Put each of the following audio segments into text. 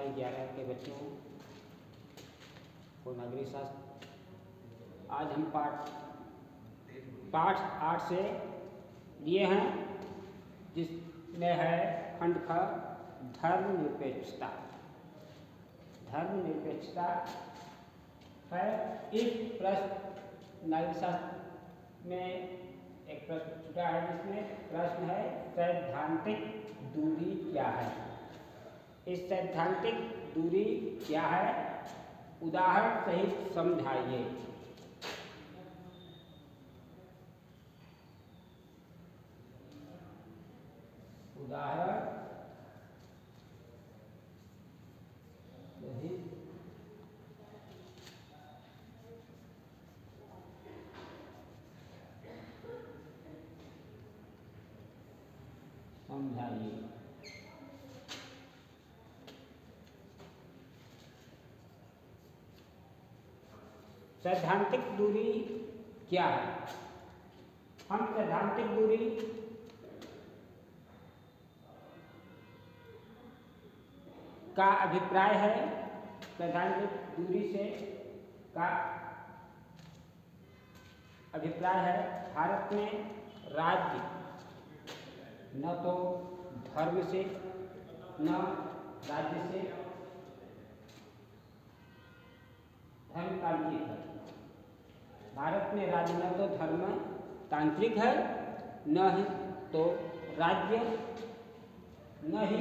कक्षा 11 के बच्चों को नागरिक शास्त्र। आज हम पाठ 8 से लिए हैं, जिसमें है खंड ख धर्मनिरपेक्षता। धर्मनिरपेक्षता है। इस प्रश्न नागरिक शास्त्र में एक प्रश्न छूटा है, जिसमें प्रश्न है सैद्धांतिक दूरी क्या है। इस सैद्धांतिक दूरी क्या है, उदाहरण सहित समझाइए। उदाहरण सहित समझाइए। सैद्धांतिक दूरी क्या है। हम सैद्धांतिक दूरी का अभिप्राय है, सैद्धांतिक दूरी से का अभिप्राय है भारत में राज्य न तो धर्म से न राज्य से धर्मतांत्रिक है। भारत में राज्य न तो धर्म तांत्रिक है, न ही तो राज्य, न ही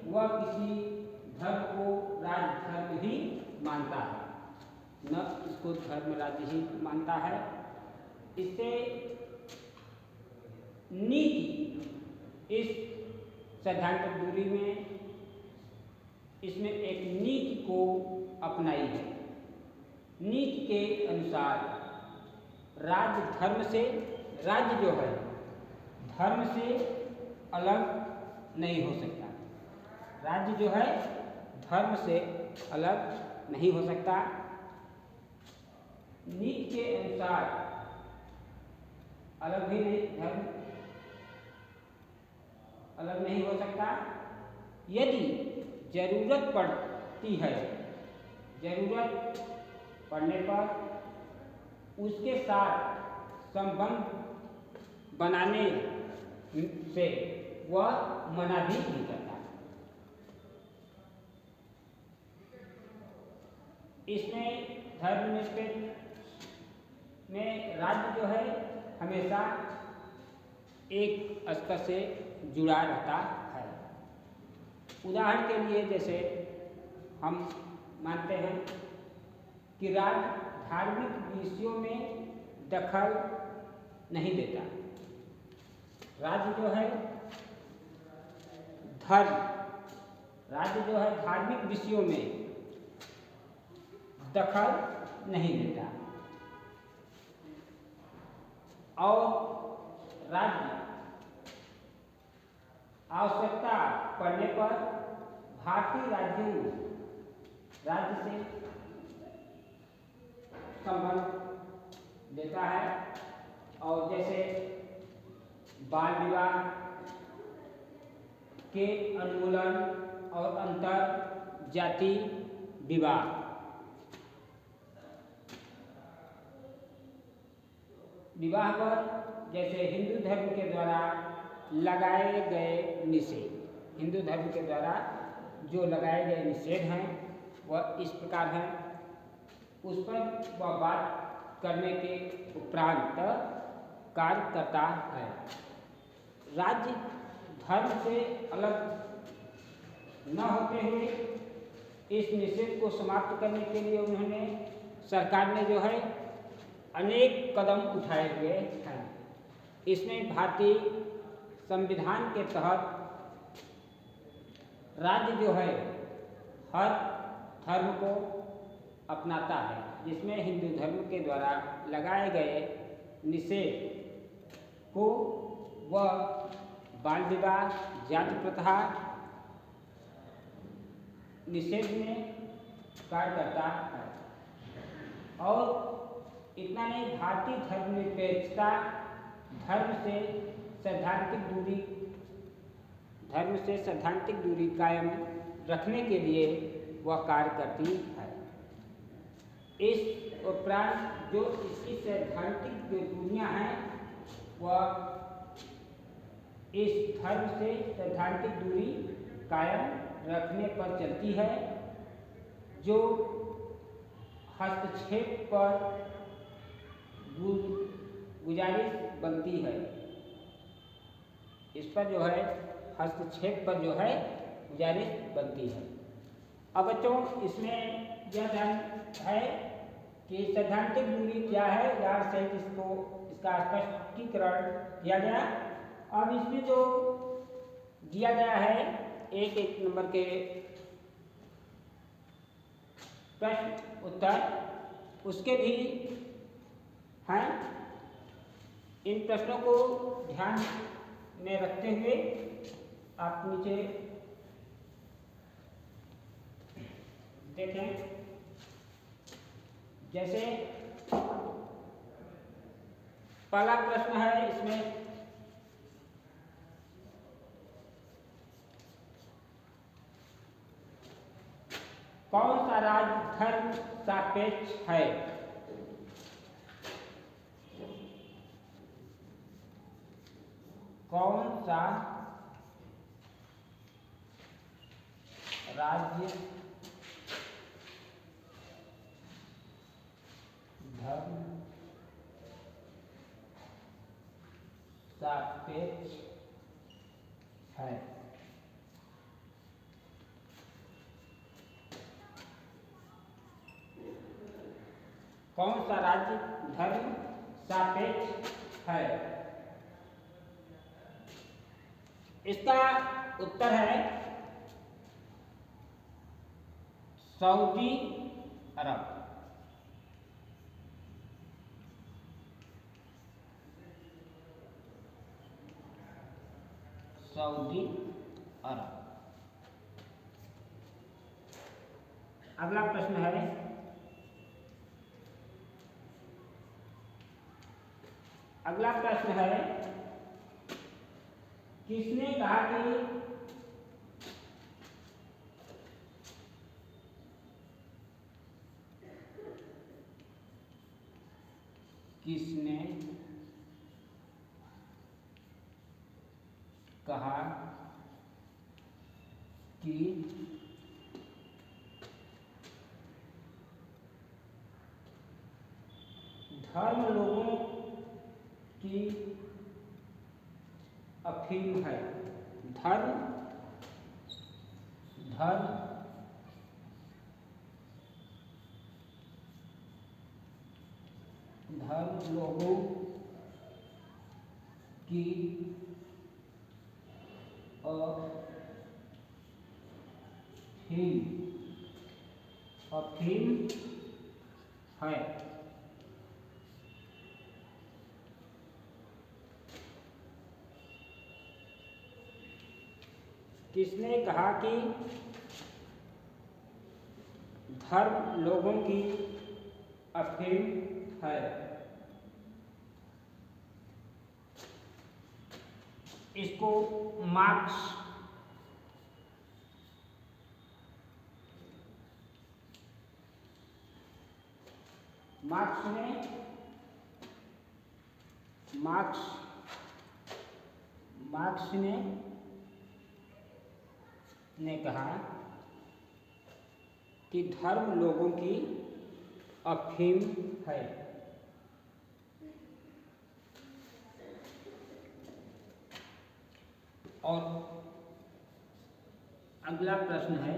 वह किसी धर्म को राज्य धर्म ही मानता है, न इसको धर्म राज्य ही मानता है। इससे नीति, इस सैद्धांतिक दूरी में इसमें एक नीति को अपनाई है। नीति के अनुसार राज्य धर्म से, राज्य जो है धर्म से अलग नहीं हो सकता। राज्य जो है धर्म से अलग नहीं हो सकता। नीति के अनुसार अलग भी नहीं, धर्म अलग नहीं हो सकता। यदि जरूरत पड़ती है, जरूरत पड़ने पर उसके साथ संबंध बनाने से वह मना भी नहीं करता। इसमें धर्मनिरपेक्ष में राज्य जो है हमेशा एक स्तर से जुड़ा रहता है। उदाहरण के लिए जैसे हम मानते हैं कि राज्य धार्मिक विषयों में दखल नहीं देता। राज्य जो है राज्य जो है धार्मिक विषयों में दखल नहीं देता, और राज्य आवश्यकता पड़ने पर भारतीय राज्य से संबंध लेता है। और जैसे बाल विवाह के उन्मूलन और अंतर जाति विवाह, विवाह पर जैसे हिंदू धर्म के द्वारा लगाए गए निषेध, हिंदू धर्म के द्वारा जो लगाए गए निषेध हैं वह इस प्रकार हैं। उस पर वह बात करने के उपरांत कार्य करता है। राज्य धर्म से अलग न होते हुए इस निषेध को समाप्त करने के लिए उन्होंने, सरकार ने जो है अनेक कदम उठाए हुए हैं। इसमें भारतीय संविधान के तहत राज्य जो है हर धर्म को अपनाता है, जिसमें हिंदू धर्म के द्वारा लगाए गए निषेध को वह बाल विवाह, जाति प्रथा निषेध में कार्य करता है। और इतना नहीं, भारतीय धर्मनिरपेक्षता धर्म से सैद्धांतिक दूरी कायम रखने के लिए वह कार्य करती है। इस उपरांत जो इसकी सैद्धांतिक जो दूरियाँ हैं वह इस धर्म से सैद्धांतिक दूरी कायम रखने पर चलती है, जो हस्तक्षेप पर गुजारिश बनती है। इस पर जो है हस्तक्षेप पर जो है गुजारिश बनती है। अब बच्चों इसमें यह ध्यान है कि सैद्धांतिक दूरी क्या है, यार सहित इसका स्पष्टीकरण किया गया। अब इसमें जो दिया गया है एक नंबर के प्रश्न उत्तर उसके भी हैं। इन प्रश्नों को ध्यान में रखते हुए आप नीचे देखें। जैसे पहला प्रश्न है, इसमें कौन सा राज्य धर्म सापेक्ष है? कौन सा राज्य धर्म सापेक्ष है? कौन सा राज्य धर्म सापेक्ष है? इसका उत्तर है सऊदी अरब। सऊदी अरब। अगला प्रश्न है, अगला प्रश्न है, किसने कहा कि किसने कहा कि धर्म लोगों की अफीम है? धर्म लोगों की अफीम है। किसने कहा कि धर्म लोगों की अफीम है? इसको मार्क्स ने कहा कि धर्म लोगों की अफीम है। और अगला प्रश्न है,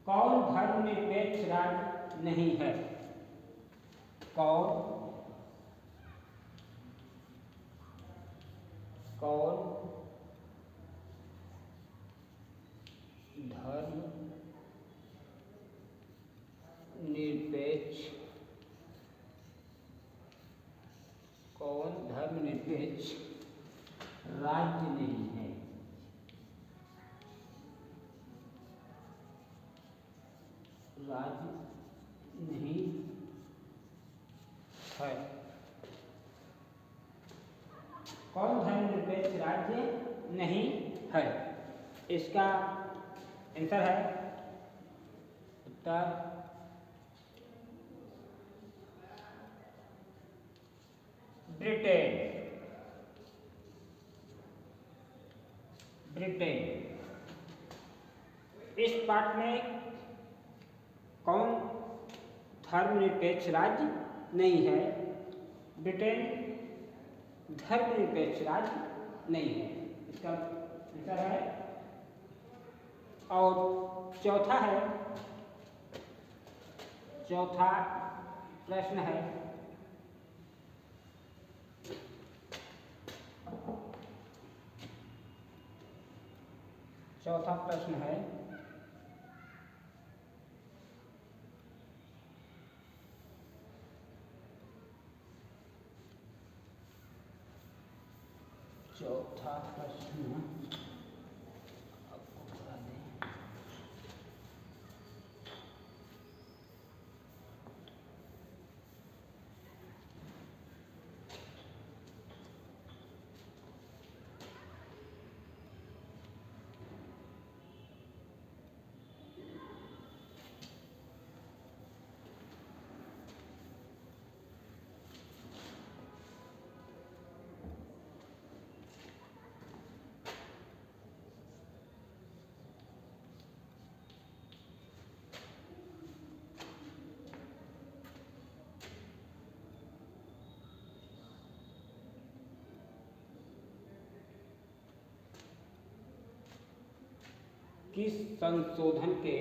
कौन धर्मनिरपेक्ष राज्य नहीं है? कौन धर्म निरपेक्ष राज्य नहीं है? राज्य नहीं है। कौन धर्मनिरपेक्ष राज्य नहीं है? इसका आंसर है उत्तर ब्रिटेन। ब्रिटेन। इस पाठ में कौन धर्मनिरपेक्ष राज्य नहीं है? ब्रिटेन धर्मनिरपेक्ष राज्य नहीं है, इसका आंसर है। और चौथा प्रश्न है, चौथा प्रश्न है चौथा प्रश्न आपको बता दें। किस संशोधन के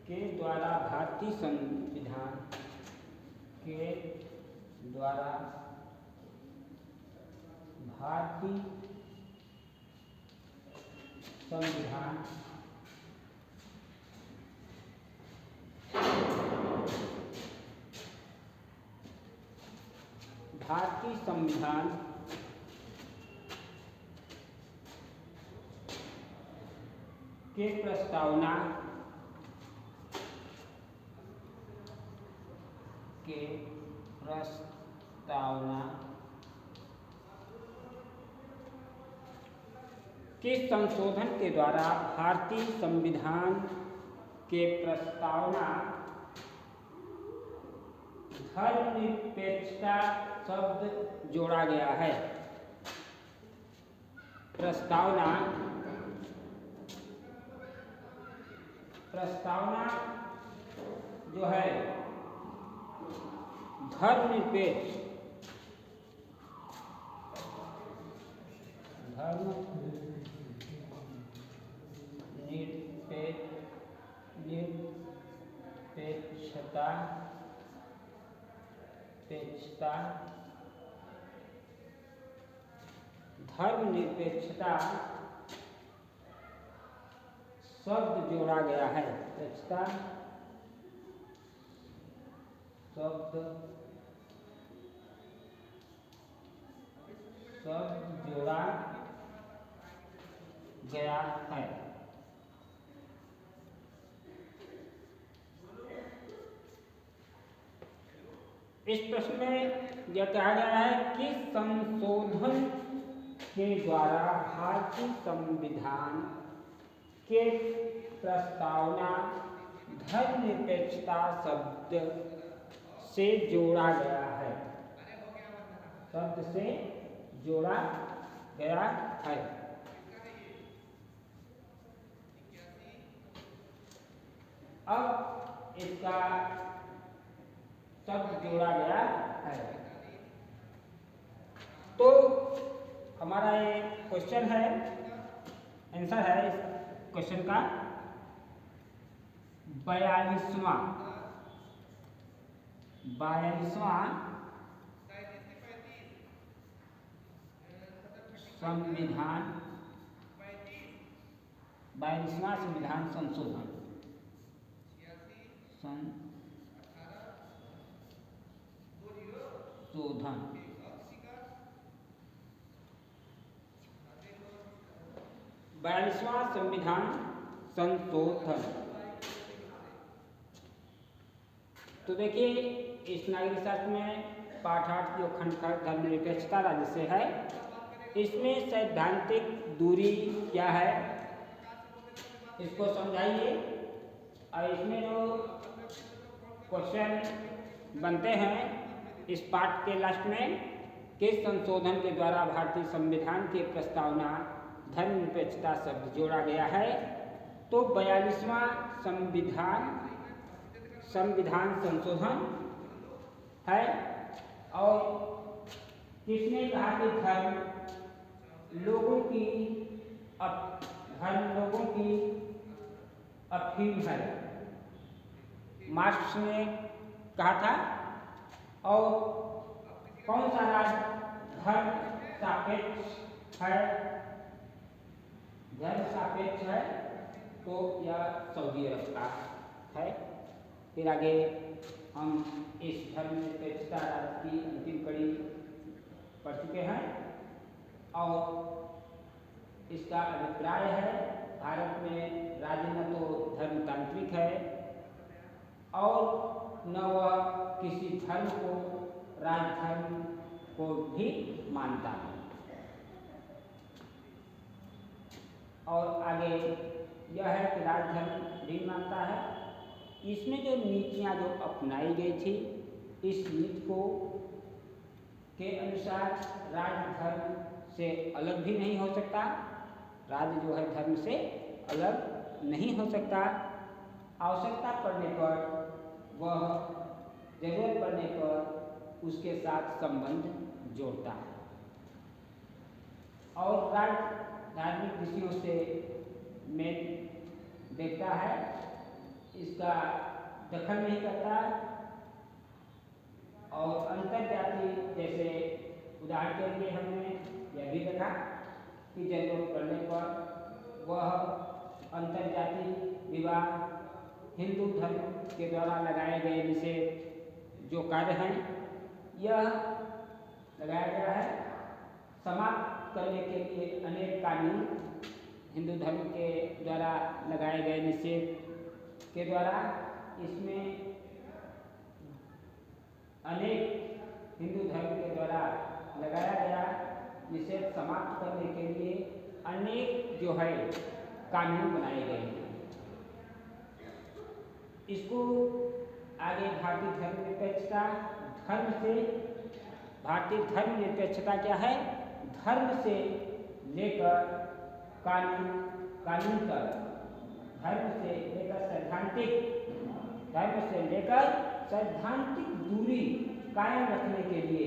के द्वारा भारतीय संविधान के द्वारा भारतीय संविधान के प्रस्तावना किस संशोधन के द्वारा भारतीय संविधान के प्रस्तावना धर्मनिरपेक्षता शब्द जोड़ा गया है? प्रस्तावना जो है धर्मनिरपेक्ष धर्मनिरपेक्षता शब्द जोड़ा गया है। शब्द जोड़ा गया है। इस प्रश्न में यह कहा गया है कि संशोधन के द्वारा भारतीय संविधान के प्रस्तावना धर्मनिरपेक्षता शब्द से जोड़ा गया है। अब इसका शब्द जोड़ा गया है तो हमारा ये क्वेश्चन है, आंसर है इस क्वेश्चन का 42वां संविधान 42वां संविधान संशोधन 42वां संविधान संशोधन। तो देखिए इस नागरिक शास्त्र में पाठ 8 जो खंड धर्मनिरपेक्षता राज्य से है, इसमें सैद्धांतिक दूरी क्या है इसको समझाइए। और इसमें जो क्वेश्चन बनते हैं इस पाठ के लास्ट में, किस संशोधन के द्वारा भारतीय संविधान की प्रस्तावना धर्मनिरपेक्षता शब्द जोड़ा गया है? तो 42वां संविधान संशोधन है। और किसने कहा कि धर्म लोगों की अफीम है? मार्क्स ने कहा था। और कौन सा राष्ट्र धर्म सापेक्ष है? धर्म सापेक्ष है तो यह सऊदी अरब का है। फिर आगे हम इस धर्मनिरपेक्षता राज्य की अंतिम कड़ी पढ़ चुके हैं और इसका अभिप्राय है भारत में राज्य न तो धर्मतांत्रिक है और न वह किसी धर्म को राजधर्म को भी मानता है। और आगे यह है कि राजधर्म भी मानता है। इसमें जो नीतियाँ जो अपनाई गई थी, इस नीति को के अनुसार राज्य धर्म से अलग भी नहीं हो सकता। राज्य जो है धर्म से अलग नहीं हो सकता। आवश्यकता पड़ने पर वह जरूरत पड़ने पर उसके साथ संबंध जोड़ता है और राज्य धार्मिक विषयों से मेल देखता है, इसका दखल नहीं करता। और अंतरजातीय जैसे उदाहरण के लिए हमने यह भी देखा कि जरूरत पड़ने पर वह अंतरजातीय विवाह हिंदू धर्म के द्वारा लगाए गए निषेध जो कार्य हैं यह लगाया गया है। समाप्त करने के लिए अनेक कानून हिंदू धर्म के द्वारा लगाए गए निषेध के द्वारा इसमें अनेक हिंदू धर्म के द्वारा लगाया गया निषेध समाप्त करने के लिए अनेक जो है कानून बनाए गए हैं। इसको आगे भारतीय धर्मनिरपेक्षता भारतीय धर्मनिरपेक्षता क्या है? धर्म से लेकर कानून तक, धर्म से लेकर सैद्धांतिक दूरी कायम रखने के लिए,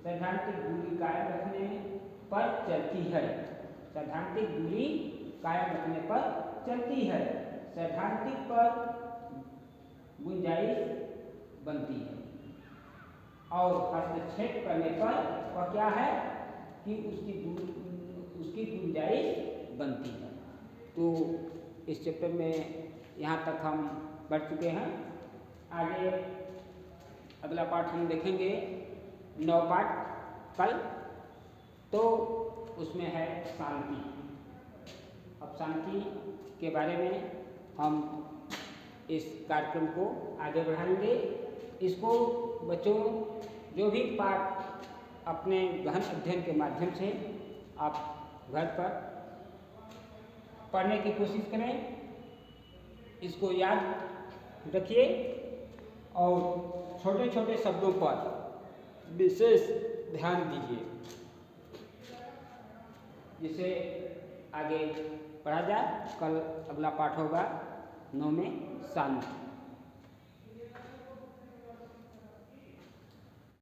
सैद्धांतिक दूरी कायम रखने पर चलती है। सैद्धांतिक दूरी कायम रखने पर चलती है। सैद्धांतिक पर गुंजाइश बनती है और हस्तक्षेप करने पर वह क्या है कि उसकी गुंजाइश बनती है। तो इस चैप्टर में यहाँ तक हम बढ़ चुके हैं। आगे अगला पाठ हम देखेंगे 9 पाठ कल, तो उसमें है शांति। अब शांति के बारे में हम इस कार्यक्रम को आगे बढ़ाएंगे। इसको बच्चों जो भी पाठ अपने गहन अध्ययन के माध्यम से आप घर पर पढ़ने की कोशिश करें, इसको याद रखिए और छोटे छोटे शब्दों पर विशेष ध्यान दीजिए जिसे आगे पढ़ा जाए। कल अगला पाठ होगा 9 में शांति।